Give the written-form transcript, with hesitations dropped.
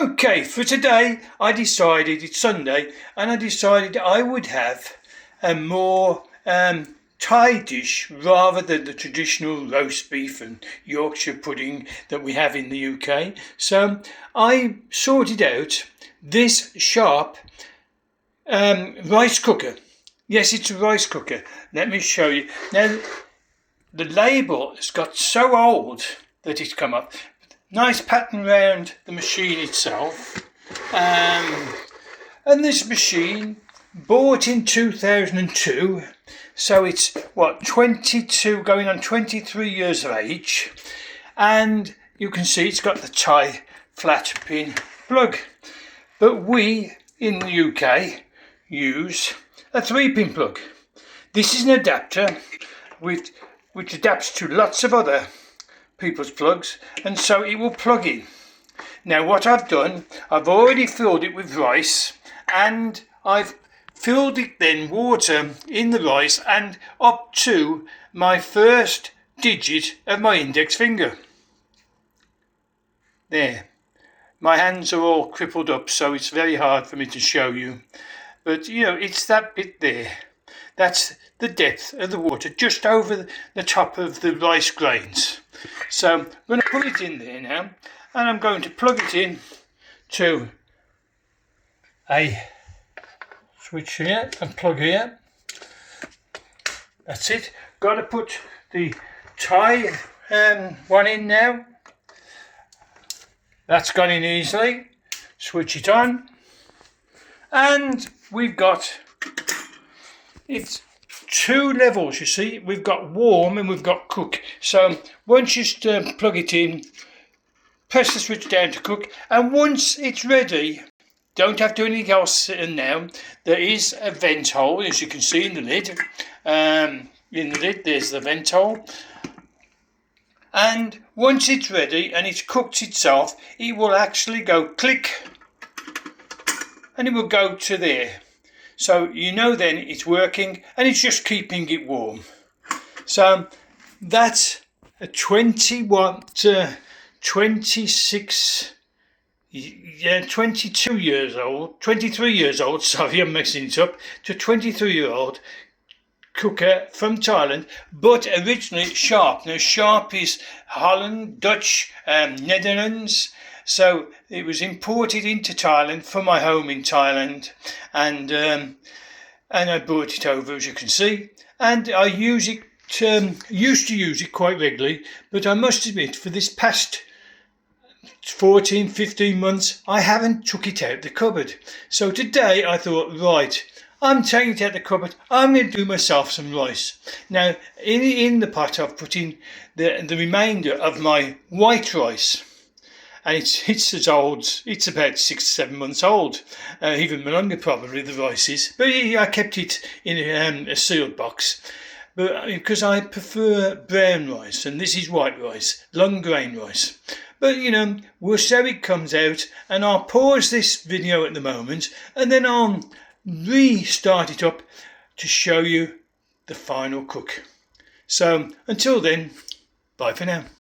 Okay, for today I decided, it's Sunday, and I decided I would have a more Thai dish rather than the traditional roast beef and Yorkshire pudding that we have in the UK. So I sorted out this Sharp rice cooker. Yes, it's a rice cooker. Let me show you. Now, the label has got so old that it's come up. Nice pattern around the machine itself. And this machine, bought in 2002, so it's 22 going on 23 years of age. And you can see it's got the Thai flat pin plug. But we in the UK use a 3-pin plug. This is an adapter which adapts to lots of other people's plugs, and so it will plug in. Now what I've done, I've already filled it with rice, and I've filled it then water in the rice and up to my first digit of my index finger. There. My hands are all crippled up, so it's very hard for me to show you, but it's that bit there. That's the depth of the water, just over the top of the rice grains. So I'm going to put it in there now, and I'm going to plug it in to a switch here and plug here. That's it. Got to put the Thai one in now. That's gone in easily. Switch it on, and we've got it's 2 levels, you see. We've got warm and we've got cook. So once you plug it in, press the switch down to cook, and once it's ready, don't have to do anything else now. There is a vent hole, as you can see in the lid. There's the vent hole. And once it's ready and it's cooked itself, it will actually go click, and it will go to there. So then it's working, and it's just keeping it warm. So that's a 22 years old, 23 years old, sorry, I'm mixing it up, to 23-year-old cooker from Thailand, but originally Sharp. Now Sharp is Holland, Dutch, Netherlands. So it was imported into Thailand from my home in Thailand, and I brought it over, as you can see, and I used to use it quite regularly, but I must admit for this past 14-15 months I haven't took it out the cupboard. So today I thought, right, I'm taking it out the cupboard, I'm going to do myself some rice. Now in the pot I've put in the remainder of my white rice. And it's as old, it's about 6-7 months old, even longer probably, the rice is. But I kept it in a sealed box, but because I prefer brown rice, and this is white rice, long grain rice. But we'll see how it comes out, and I'll pause this video at the moment, and then I'll restart it up to show you the final cook. So until then, bye for now.